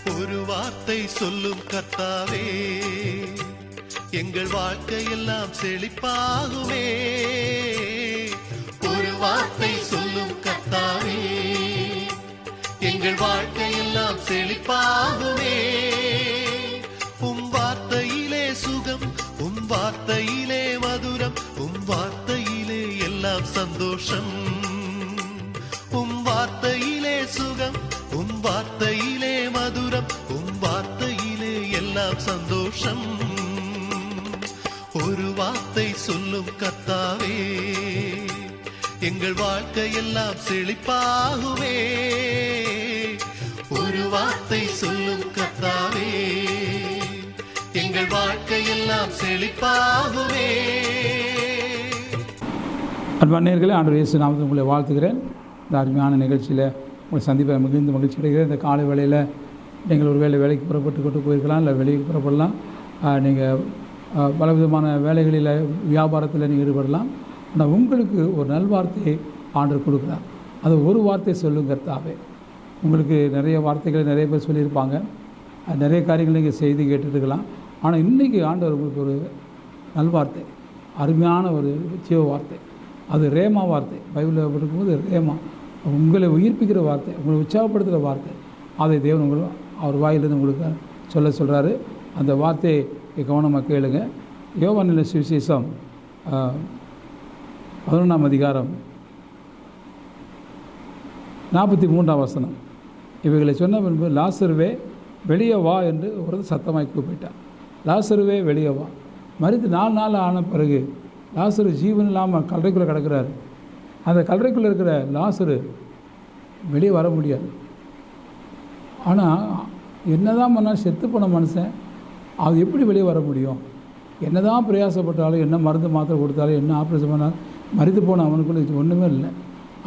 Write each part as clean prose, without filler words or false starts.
ஒரு வார்த்தை சொல்லும் கர்த்தாவே, எங்கள் வாழ்க்கையெல்லாம் செழிப்பாகுமே. ஒரு வார்த்தை சொல்லும் கர்த்தாவே, எங்கள் வாழ்க்கையெல்லாம் செழிப்பாகுமே. உம் வார்த்தையிலே சுகம், உம் வார்த்தையிலே மதுரம், உம் வார்த்தையிலே எல்லாம் சந்தோஷம். உம் வார்த்தையிலே சுகம், உம் வார்த்தையிலே மதுரம், உம் வார்த்தையிலே எல்லாம் சந்தோஷம். ஒரு வார்த்தை சொல்லும் கர்த்தாவே, எங்கள் வாழ்க்கையெல்லாம் செழிப்பாகுமே. ஒரு வார்த்தை சொல்லும் கர்த்தாவே, எங்கள் வாழ்க்கையெல்லாம் செழிப்பாகுமே. அன்பானவர்களே, ஆண்டவர் இயேசு நாமத்தில் உங்களை வாழ்த்துகிறேன். இந்த அருமையான நிகழ்ச்சியில் உங்களை சந்திப்பை மிகுந்த மகிழ்ச்சி அடைகிறேன். இந்த காலை வேளையில் நீங்கள் ஒரு வேலைக்கு புறப்பட்டு கொண்டு போயிருக்கலாம், இல்லை வெளியே புறப்படலாம். நீங்கள் பலவிதமான வேலைகளில் வியாபாரத்தில் நீங்கள் ஈடுபடலாம். ஆனால் உங்களுக்கு ஒரு நல்வார்த்தையை ஆண்டவர் கொடுக்குறார். அது ஒரு வார்த்தை சொல்லுங்க கர்த்தாவே. உங்களுக்கு நிறைய வார்த்தைகளை நிறைய பேர் சொல்லியிருப்பாங்க, நிறைய காரியங்கள் நீங்கள் செய்து கேட்டுருக்கலாம். ஆனால் இன்றைக்கி ஆண்டவர் உங்களுக்கு ஒரு நல்வார்த்தை, அருமையான ஒரு ஜீவ வார்த்தை. அது ரேமா வார்த்தை. பைபிளில் படிக்கும்போது ரேமா, உங்களை உயிர்ப்பிக்கிற வார்த்தை, உங்களை உற்சாகப்படுத்துகிற வார்த்தை. அதை தேவன் அவர் வாயிலிருந்து உங்களுக்கு சொல்கிறாரு. அந்த வார்த்தையை கவனமாக கேளுங்க. யோவானின் சுவிசேஷம் 11ஆம் அதிகாரம் 43ஆம் வசனம். இவைகளை சொன்ன பின்பு, லாசருவே வெளியே வா என்று ஒரு சத்தமாய் கூப்பிட்டார். லாசருவே வெளியே வா. மரித்து 4 நாள் ஆன பிறகு லாசரு ஜீவன் இல்லாமல் கல்லறைக்குள்ளே கிடக்கிறாரு. அந்த கல்லறைக்குள்ளே இருக்கிற லாசரு வெளியே வர முடியாது. ஆனால் என்னதான் பண்ணால் செத்து போன மனுஷன் அது எப்படி வெளியே வர முடியும்? என்னதான் பிரயாசப்பட்டாலும், என்ன மருந்து மாத்திரை கொடுத்தாலும், என்ன ஆப்ரேஷன் பண்ணாலும் மரித்து போன அவனுக்குள்ள இது ஒன்றுமே இல்லை.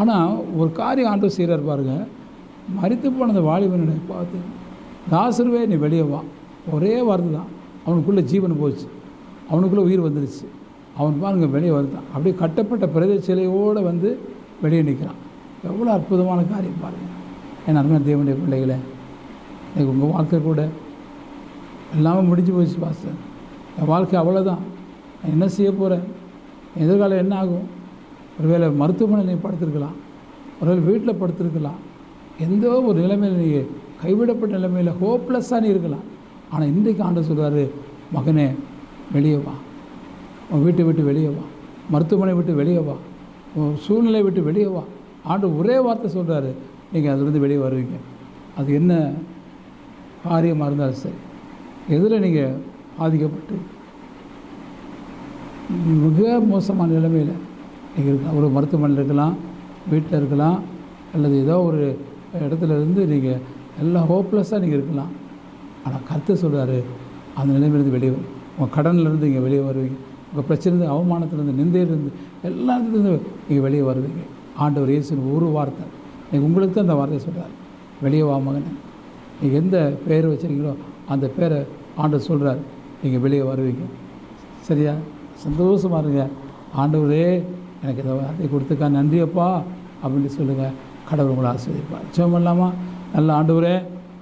ஆனால் ஒரு காரியம் ஆண்டவர் செய்கிறார் பாருங்க. மரித்து போன அந்த வாலிபனை பார்த்து, லாசருவே நீ வெளியே வா. ஒரே வார்த்தை தான், அவனுக்குள்ளே ஜீவன் போச்சு, அவனுக்குள்ளே உயிர் வந்துருச்சு. அவன் பாருங்க வெளியே வந்துட்டான். அப்படியே கட்டப்பட்ட பிரதேச சிலையோடு வந்து வெளியே நிற்கிறான். எவ்வளோ அற்புதமான காரியம் பாருங்கள். என் அருமையான தேவனுடைய பிள்ளைகளை, இன்றைக்கி உங்கள் வாழ்க்கை கூட எல்லாமே முடிஞ்சு போச்சு பாஸ்டர். என் வாழ்க்கை அவ்வளோதான், நான் என்ன செய்ய போகிறேன், எதிர்காலம் என்ன ஆகும்? ஒருவேளை மருத்துவமனை நீ படுத்திருக்கலாம், ஒருவேளை வீட்டில் படுத்திருக்கலாம், எந்த ஒரு நிலைமையில் நீ கைவிடப்பட்ட நிலைமையில் ஹோப்லெஸ்ஸாக நீ இருக்கலாம். ஆனால் இன்றைக்கு ஆண்டவர் சொல்கிறாரு, மகனே வெளியே வா, உன் வீட்டை விட்டு வெளியே வா, மருத்துவமனை விட்டு வெளியே வா, உன் சூழ்நிலை விட்டு வெளியே வா. ஆண்டவர் ஒரே வார்த்தை சொல்கிறாரு, நீங்கள் அதிலிருந்து வெளியே வருவீங்க. அது என்ன காரியமாக இருந்தாலும் சரி, எதில் நீங்கள் பாதிக்கப்பட்டு மிக மோசமான நிலைமையில் நீங்கள் இருக்கலாம். ஒரு மருத்துவமனையில் இருக்கலாம், வீட்டில் இருக்கலாம், அல்லது ஏதோ ஒரு இடத்துல இருந்து நீங்கள் எல்லாம் ஹோப்லெஸ்ஸாக நீங்கள் இருக்கலாம். ஆனால் கர்த்தர் சொல்கிறாரு, அந்த நிலைமையிலேருந்து வெளியே வரும். உங்கள் கடன்லேருந்து இங்கே வெளியே வருவீங்க. உங்கள் பிரச்சனை, அவமானத்திலேருந்து, நிந்தையிலேருந்து, எல்லாத்துலேருந்து நீங்கள் வெளியே வருவீங்க. ஆண்டவர் இயேசுன்னு ஒரு வார்த்தை நீங்கள் உங்களுக்கு தான் அந்த வார்த்தை சொல்கிறார், வெளியே வா மகனே. நீங்கள் எந்த பேர் வச்சுருக்கீங்களோ அந்த பேரை ஆண்டவர் சொல்கிறார், நீங்கள் வெளியே வருவீங்க. சரியா? சந்தோஷமாக இருங்க. ஆண்டவரே எனக்கு இதை வார்த்தை கொடுத்துக்கா, நன்றியப்பா அப்படின்னு சொல்லுங்கள். கடவுள் உங்களை ஆசீர்வதிப்பார். ஜெபம் பண்ணலாமா? நல்ல ஆண்டவரே,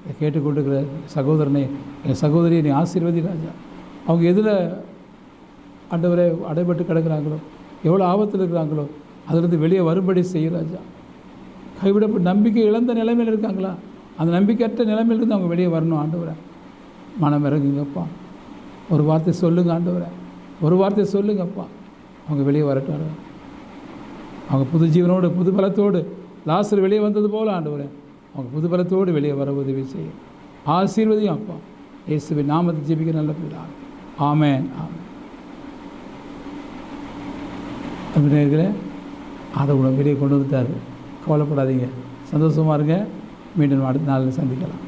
இதை கேட்டுக்கொண்டிருக்கிற சகோதரனை, என் சகோதரியை நீ ஆசீர்வதி ராஜா. அவங்க எதில் ஆண்டவரே அடைபட்டு கிடக்கிறாங்களோ, எவ்வளோ ஆபத்தில் இருக்கிறாங்களோ, அதிலிருந்து வெளியே வரும்படி செய்ய ராஜா. கைவிடப்பட்டு நம்பிக்கை இழந்த நிலைமையில் இருக்காங்களா, அந்த நம்பிக்கையற்ற நிலைமையிலிருந்து அவங்க வெளியே வரணும். ஆண்டவரை மனம் இறங்குங்கப்பா. ஒரு வார்த்தை சொல்லுங்கள் ஆண்டவரை, ஒரு வார்த்தை சொல்லுங்கப்பா. அவங்க வெளியே வரட்டும். அவங்க புது ஜீவனோடு, புது பலத்தோடு, லாசர் வெளியே வந்தது போல் ஆண்டவரை அவங்க புது பலத்தோடு வெளியே வர உதவி செய்யும். ஆசீர்வதியும் அப்பா. இயேசுவின் நாமத்தை ஜெபிக்க நல்ல பிதாவே. ஆமென், ஆமென். அப்படின்னே ஆண்டவர் வெளியே கொண்டு வந்துட்டார். கவலைப்படாதீங்க, சந்தோஷமாக இருங்க. மீண்டும் அடுத்த நாளில் சந்திக்கலாம்.